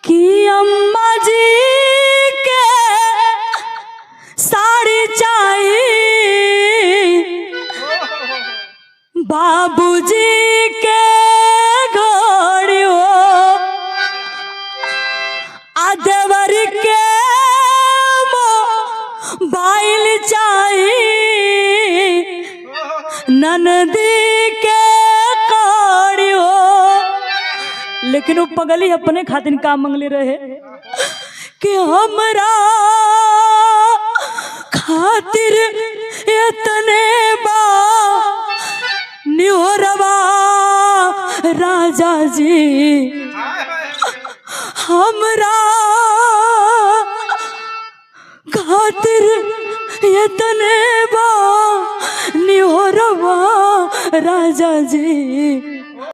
कि अम्मा जी के साड़ी चाहिए, बाबूजी के घोड़ी हो, आदेवर के मोबाइल चाहिए, ननदी के कौड़ी हो। लेकिन वो पगली अपने खातिर का मंगले रहे कि हमरा खातिर इतने बा निहोरवा राजा जी, हमरा खातिर इतने बा निहोरवा राजा जी।